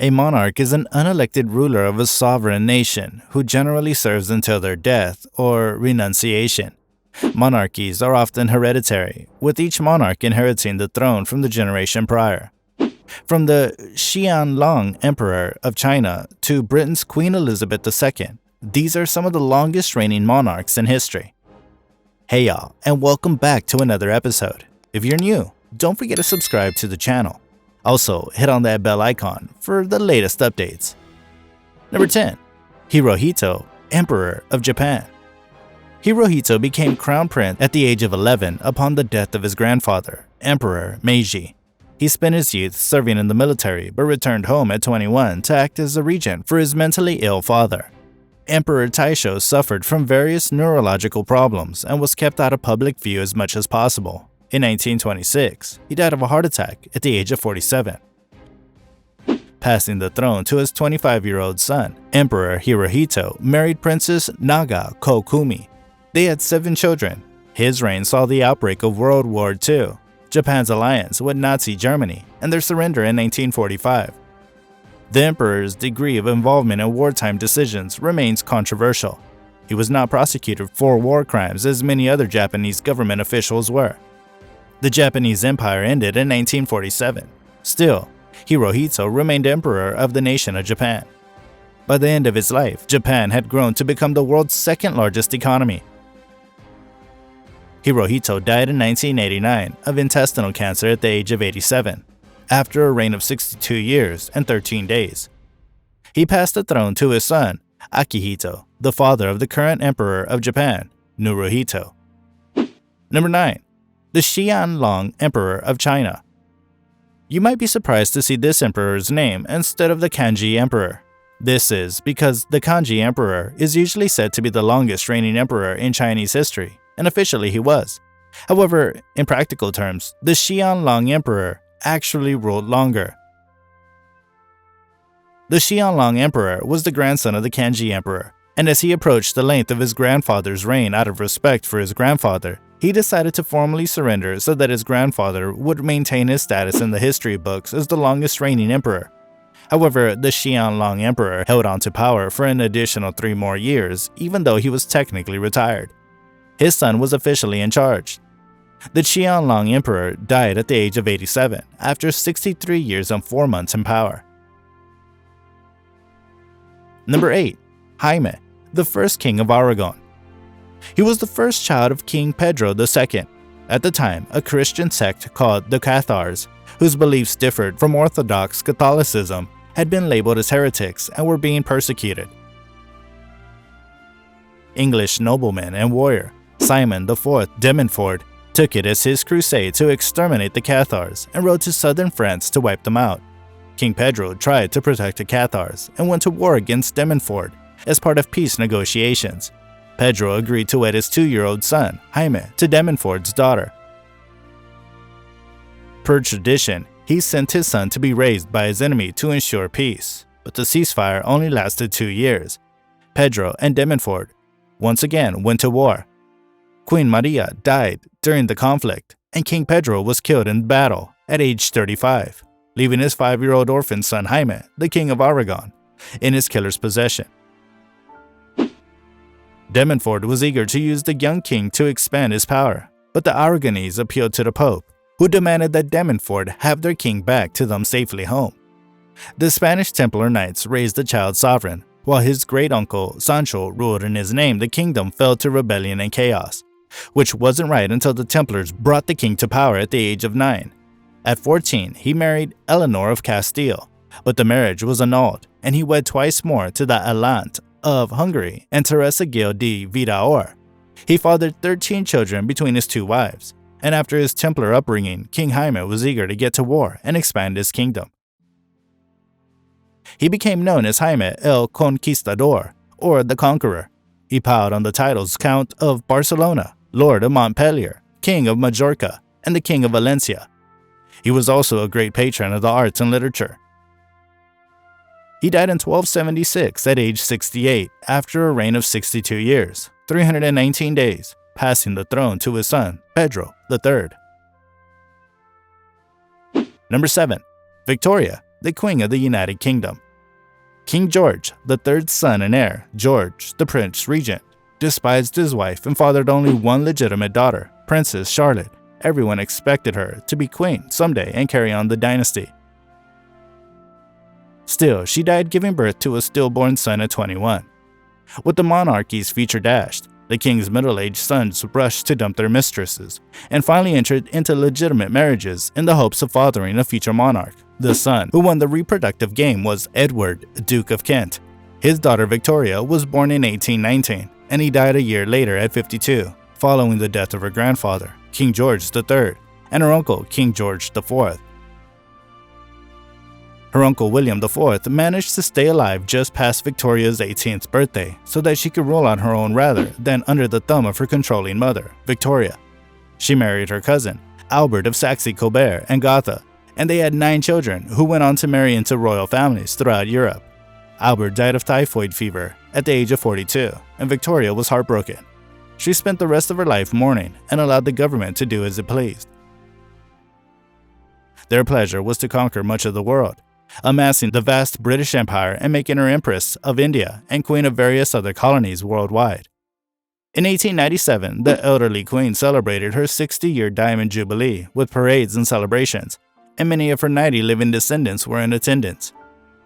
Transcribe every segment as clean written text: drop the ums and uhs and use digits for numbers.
A monarch is an unelected ruler of a sovereign nation who generally serves until their death or renunciation. Monarchies are often hereditary, with each monarch inheriting the throne from the generation prior. From the Qianlong Emperor of China to Britain's Queen Elizabeth II, these are some of the longest reigning monarchs in history. Hey y'all, and welcome back to another episode. If you're new, don't forget to subscribe to the channel. Also, hit on that bell icon for the latest updates. Number 10. Hirohito, Emperor of Japan. Hirohito became crown prince at the age of 11 upon the death of his grandfather, Emperor Meiji. He spent his youth serving in the military but returned home at 21 to act as a regent for his mentally ill father. Emperor Taisho suffered from various neurological problems and was kept out of public view as much as possible. In 1926, he died of a heart attack at the age of 47. Passing the throne to his 25-year-old son, Emperor Hirohito married Princess Naga Kokumi. They had 7 children. His reign saw the outbreak of World War II, Japan's alliance with Nazi Germany, and their surrender in 1945. The emperor's degree of involvement in wartime decisions remains controversial. He was not prosecuted for war crimes as many other Japanese government officials were. The Japanese Empire ended in 1947. Still, Hirohito remained emperor of the nation of Japan. By the end of his life, Japan had grown to become the world's second largest economy. Hirohito died in 1989 of intestinal cancer at the age of 87, after a reign of 62 years and 13 days. He passed the throne to his son, Akihito, the father of the current emperor of Japan, Naruhito. Number 9. The Qianlong Emperor of China. You might be surprised to see this emperor's name instead of the Kanji Emperor. This is because the Kanji Emperor is usually said to be the longest reigning emperor in Chinese history, and officially he was. However, in practical terms, the Qianlong Emperor actually ruled longer. The Qianlong Emperor was the grandson of the Kanji Emperor, and as he approached the length of his grandfather's reign out of respect for his grandfather, he decided to formally surrender so that his grandfather would maintain his status in the history books as the longest reigning emperor. However, the Qianlong Emperor held on to power for an additional 3 more years, even though he was technically retired. His son was officially in charge. The Qianlong Emperor died at the age of 87, after 63 years and 4 months in power. Number 8. Jaime, the first king of Aragon. He was the first child of King Pedro II, at the time a Christian sect called the Cathars, whose beliefs differed from Orthodox Catholicism, had been labeled as heretics and were being persecuted. English nobleman and warrior Simon IV de Montfort took it as his crusade to exterminate the Cathars and rode to southern France to wipe them out. King Pedro tried to protect the Cathars and went to war against de Montfort as part of peace negotiations. Pedro agreed to wed his 2-year-old son, Jaime, to de Montfort's daughter. Per tradition, he sent his son to be raised by his enemy to ensure peace, but the ceasefire only lasted 2 years. Pedro and de Montfort once again went to war. Queen Maria died during the conflict, and King Pedro was killed in battle at age 35, leaving his 5-year-old orphan son Jaime, the King of Aragon, in his killer's possession. De Montfort was eager to use the young king to expand his power, but the Aragonese appealed to the Pope, who demanded that de Montfort have their king back to them safely home. The Spanish Templar Knights raised the child sovereign, while his great-uncle Sancho ruled in his name. The kingdom fell to rebellion and chaos, which wasn't right until the Templars brought the king to power at the age of 9. At 14, he married Eleanor of Castile, but the marriage was annulled, and he wed twice more to the Alante of Hungary and Teresa Gil de Vidaur. He fathered 13 children between his 2 wives, and after his Templar upbringing, King Jaime was eager to get to war and expand his kingdom. He became known as Jaime el Conquistador, or the Conqueror. He piled on the titles Count of Barcelona, Lord of Montpellier, King of Majorca, and the King of Valencia. He was also a great patron of the arts and literature. He died in 1276 at age 68 after a reign of 62 years, 319 days, passing the throne to his son, Pedro III. Number 7. Victoria, the Queen of the United Kingdom. King George, the third son and heir, George, the Prince Regent, despised his wife and fathered only one legitimate daughter, Princess Charlotte. Everyone expected her to be queen someday and carry on the dynasty. Still, she died giving birth to a stillborn son at 21. With the monarchy's future dashed, the king's middle-aged sons rushed to dump their mistresses, and finally entered into legitimate marriages in the hopes of fathering a future monarch. The son who won the reproductive game was Edward, Duke of Kent. His daughter Victoria was born in 1819, and he died a year later at 52, following the death of her grandfather, King George III, and her uncle, King George IV. Her uncle William IV managed to stay alive just past Victoria's 18th birthday so that she could rule on her own rather than under the thumb of her controlling mother, Victoria. She married her cousin, Albert of Saxe-Coburg and Gotha, and they had 9 children who went on to marry into royal families throughout Europe. Albert died of typhoid fever at the age of 42, and Victoria was heartbroken. She spent the rest of her life mourning and allowed the government to do as it pleased. Their pleasure was to conquer much of the world, amassing the vast British Empire and making her Empress of India and Queen of various other colonies worldwide. In 1897, the elderly Queen celebrated her 60-year Diamond Jubilee with parades and celebrations, and many of her 90 living descendants were in attendance.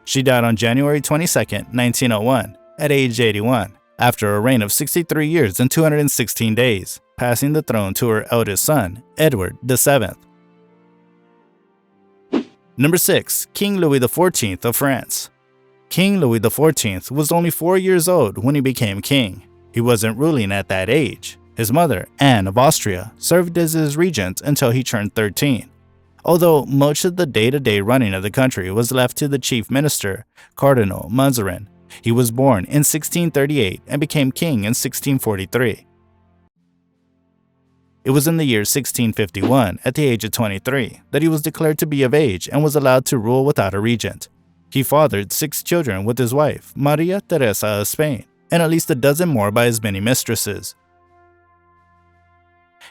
She died on January 22, 1901, at age 81, after a reign of 63 years and 216 days, passing the throne to her eldest son, Edward VII. Number 6. King Louis XIV of France. King Louis XIV was only 4 years old when he became king. He wasn't ruling at that age. His mother, Anne of Austria, served as his regent until he turned 13. Although much of the day-to-day running of the country was left to the chief minister, Cardinal Mazarin, he was born in 1638 and became king in 1643. It was in the year 1651, at the age of 23, that he was declared to be of age and was allowed to rule without a regent. He fathered 6 children with his wife, Maria Teresa of Spain, and at least a dozen more by his many mistresses.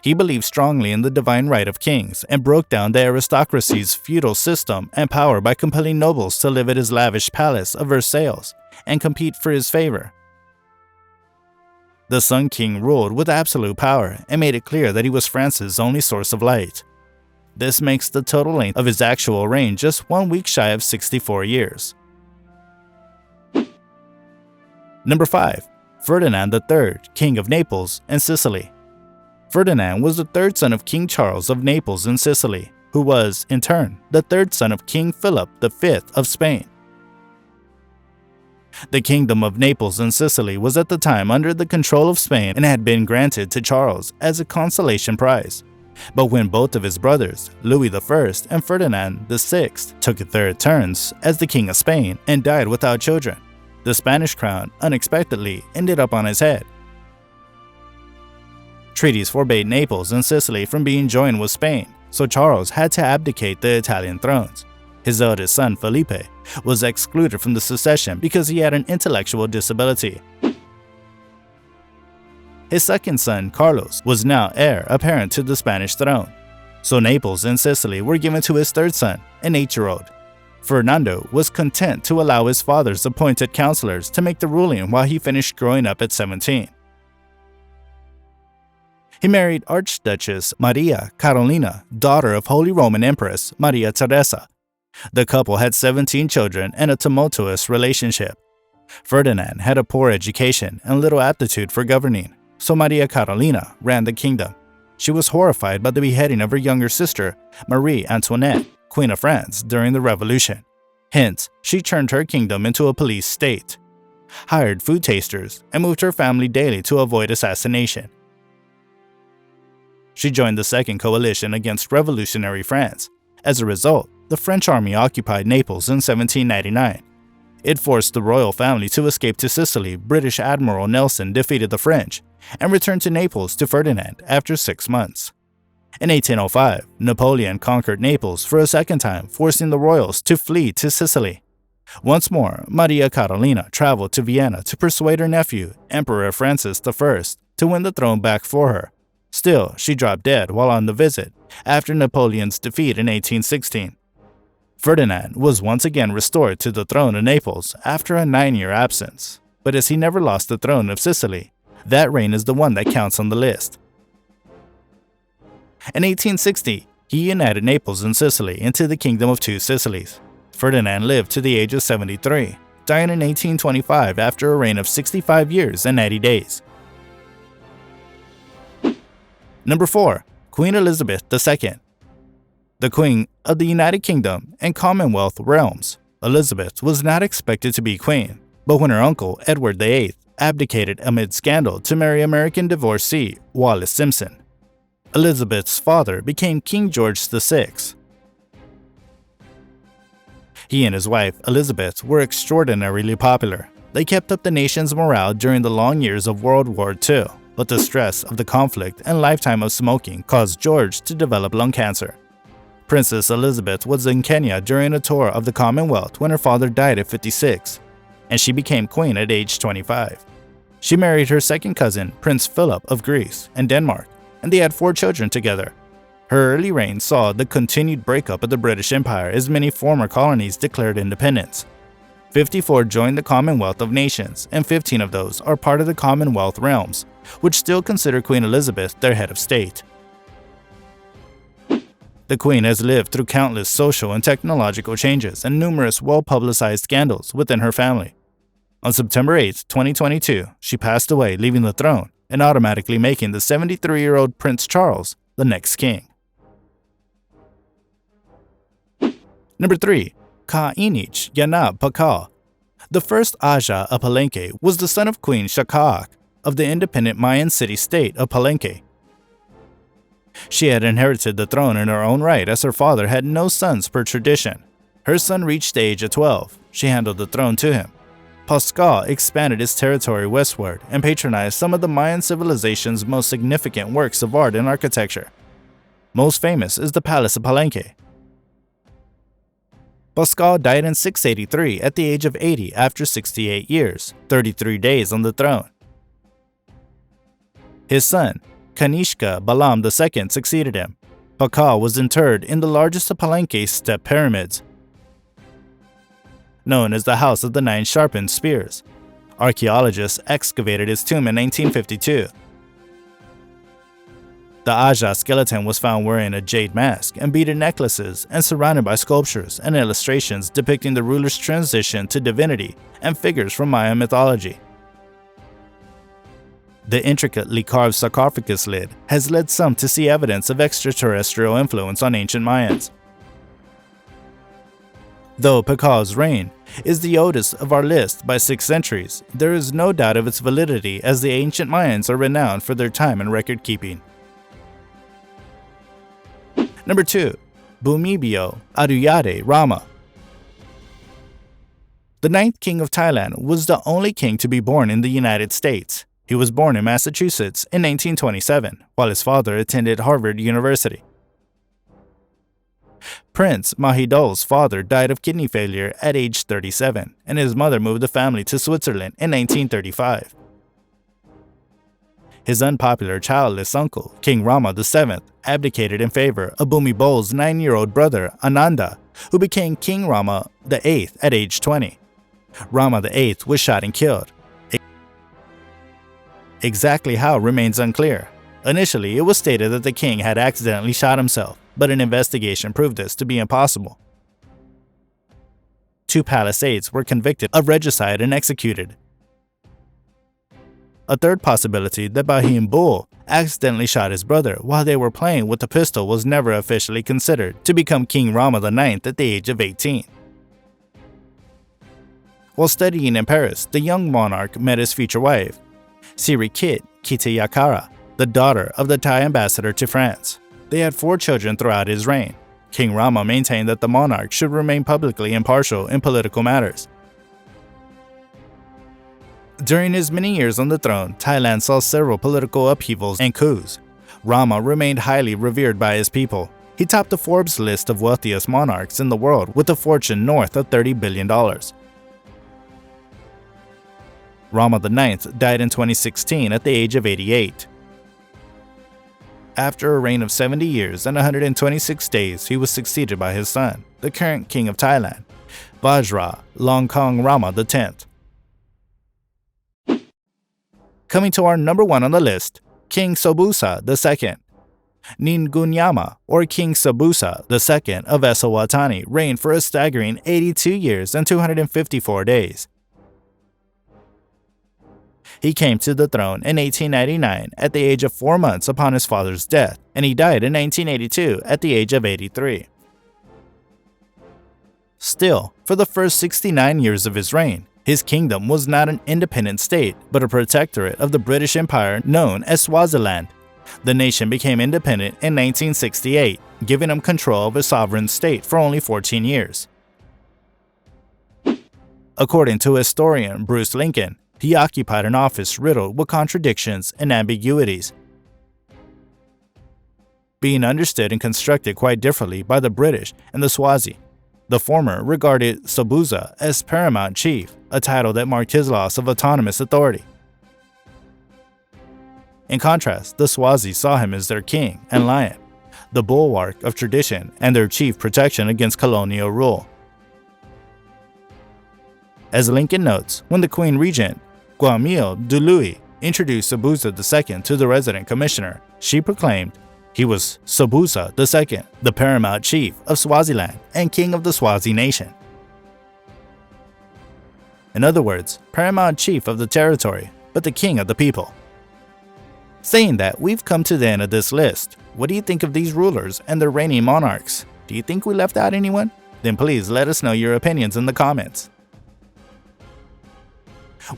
He believed strongly in the divine right of kings and broke down the aristocracy's feudal system and power by compelling nobles to live at his lavish palace of Versailles and compete for his favor. The Sun King ruled with absolute power and made it clear that he was France's only source of light. This makes the total length of his actual reign just 1 week shy of 64 years. Number 5. Ferdinand III, King of Naples and Sicily. Ferdinand was the third son of King Charles of Naples and Sicily, who was, in turn, the third son of King Philip V of Spain. The Kingdom of Naples and Sicily was at the time under the control of Spain and had been granted to Charles as a consolation prize. But when both of his brothers, Louis I and Ferdinand VI, took their turns as the King of Spain and died without children, the Spanish crown unexpectedly ended up on his head. Treaties forbade Naples and Sicily from being joined with Spain, so Charles had to abdicate the Italian thrones. His eldest son, Felipe, was excluded from the succession because he had an intellectual disability. His second son, Carlos, was now heir apparent to the Spanish throne, so Naples and Sicily were given to his third son, an 8-year-old. Fernando was content to allow his father's appointed counselors to make the ruling while he finished growing up at 17. He married Archduchess Maria Carolina, daughter of Holy Roman Empress Maria Teresa. The couple had 17 children and a tumultuous relationship. Ferdinand had a poor education and little aptitude for governing, so Maria Carolina ran the kingdom. She was horrified by the beheading of her younger sister, Marie Antoinette, Queen of France, during the Revolution. Hence, she turned her kingdom into a police state, hired food tasters, and moved her family daily to avoid assassination. She joined the Second Coalition against revolutionary France. As a result, the French army occupied Naples in 1799. It forced the royal family to escape to Sicily. British Admiral Nelson defeated the French and returned to Naples to Ferdinand after 6 months. In 1805, Napoleon conquered Naples for a second time, forcing the royals to flee to Sicily. Once more, Maria Carolina traveled to Vienna to persuade her nephew, Emperor Francis I, to win the throne back for her. Still, she dropped dead while on the visit after Napoleon's defeat in 1816. Ferdinand was once again restored to the throne of Naples after a 9-year absence, but as he never lost the throne of Sicily, that reign is the one that counts on the list. In 1860, he united Naples and Sicily into the Kingdom of Two Sicilies. Ferdinand lived to the age of 73, dying in 1825 after a reign of 65 years and 90 days. Number 4. Queen Elizabeth II. The Queen of the United Kingdom and Commonwealth realms, Elizabeth was not expected to be queen, but when her uncle, Edward VIII, abdicated amid scandal to marry American divorcee Wallis Simpson, Elizabeth's father became King George VI. He and his wife, Elizabeth, were extraordinarily popular. They kept up the nation's morale during the long years of World War II, but the stress of the conflict and lifetime of smoking caused George to develop lung cancer. Princess Elizabeth was in Kenya during a tour of the Commonwealth when her father died at 56, and she became queen at age 25. She married her second cousin, Prince Philip of Greece and Denmark, and they had 4 children together. Her early reign saw the continued breakup of the British Empire as many former colonies declared independence. 54 joined the Commonwealth of Nations, and 15 of those are part of the Commonwealth realms, which still consider Queen Elizabeth their head of state. The Queen has lived through countless social and technological changes and numerous well-publicized scandals within her family. On September 8, 2022, she passed away, leaving the throne and automatically making the 73-year-old Prince Charles the next king. Number 3. Ka-inich Yanab Pakal. The first Aja of Palenque was the son of Queen Shakaak of the independent Mayan city-state of Palenque. She had inherited the throne in her own right as her father had no sons per tradition. Her son reached the age of 12. She handed the throne to him. Pascal expanded his territory westward and patronized some of the Mayan civilization's most significant works of art and architecture. Most famous is the Palace of Palenque. Pascal died in 683 at the age of 80 after 68 years, 33 days on the throne. His son, Kanishka Balam II, succeeded him. Pakal was interred in the largest of Palenque's step pyramids, known as the House of the Nine Sharpened Spears. Archaeologists excavated his tomb in 1952. The Aja skeleton was found wearing a jade mask and beaded necklaces and surrounded by sculptures and illustrations depicting the ruler's transition to divinity and figures from Mayan mythology. The intricately carved sarcophagus lid has led some to see evidence of extraterrestrial influence on ancient Mayans. Though Pakal's reign is the oldest of our list by 6 centuries, there is no doubt of its validity as the ancient Mayans are renowned for their time and record-keeping. Number 2. Bhumibol Adulyadej Rama. The 9th king of Thailand was the only king to be born in the United States. He was born in Massachusetts in 1927, while his father attended Harvard University. Prince Mahidol's father died of kidney failure at age 37, and his mother moved the family to Switzerland in 1935. His unpopular childless uncle, King Rama VII, abdicated in favor of Bhumibol's 9-year-old brother, Ananda, who became King Rama VIII at age 20. Rama VIII was shot and killed. Exactly how remains unclear. Initially, it was stated that the king had accidentally shot himself, but an investigation proved this to be impossible. 2 palace aides were convicted of regicide and executed. A third possibility that Bahim Bull accidentally shot his brother while they were playing with a pistol was never officially considered to become King Rama IX at the age of 18. While studying in Paris, the young monarch met his future wife, Sirikit Kitayakara, the daughter of the Thai ambassador to France. They had 4 children throughout his reign. King Rama maintained that the monarch should remain publicly impartial in political matters. During his many years on the throne, Thailand saw several political upheavals and coups. Rama remained highly revered by his people. He topped the Forbes list of wealthiest monarchs in the world with a fortune north of $30 billion. Rama IX died in 2016 at the age of 88. After a reign of 70 years and 126 days, he was succeeded by his son, the current king of Thailand, Vajra Longkong Rama X. Coming to our number 1 on the list, King Sobusa II. Ningunyama, or King Sobusa II of Eswatini, reigned for a staggering 82 years and 254 days. He came to the throne in 1899 at the age of 4 months upon his father's death, and he died in 1982 at the age of 83. Still, for the first 69 years of his reign, his kingdom was not an independent state, but a protectorate of the British Empire known as Swaziland. The nation became independent in 1968, giving him control of a sovereign state for only 14 years. According to historian Bruce Lincoln, he occupied an office riddled with contradictions and ambiguities, being understood and constructed quite differently by the British and the Swazi. The former regarded Sobusa as paramount chief, a title that marked his loss of autonomous authority. In contrast, the Swazi saw him as their king and lion, the bulwark of tradition and their chief protection against colonial rule. As Lincoln notes, when the Queen Regent, Guamil Dului, introduced Sobusa II to the resident commissioner, she proclaimed he was Sobusa II, the paramount chief of Swaziland and king of the Swazi nation. In other words, paramount chief of the territory, but the king of the people. Saying that, we've come to the end of this list. What do you think of these rulers and their reigning monarchs? Do you think we left out anyone? Then please let us know your opinions in the comments.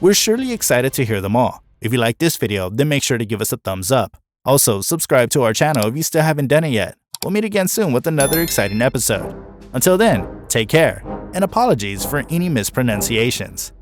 We're surely excited to hear them all. If you like this video, then make sure to give us a thumbs up. Also, subscribe to our channel if you still haven't done it yet. We'll meet again soon with another exciting episode. Until then, take care, and apologies for any mispronunciations.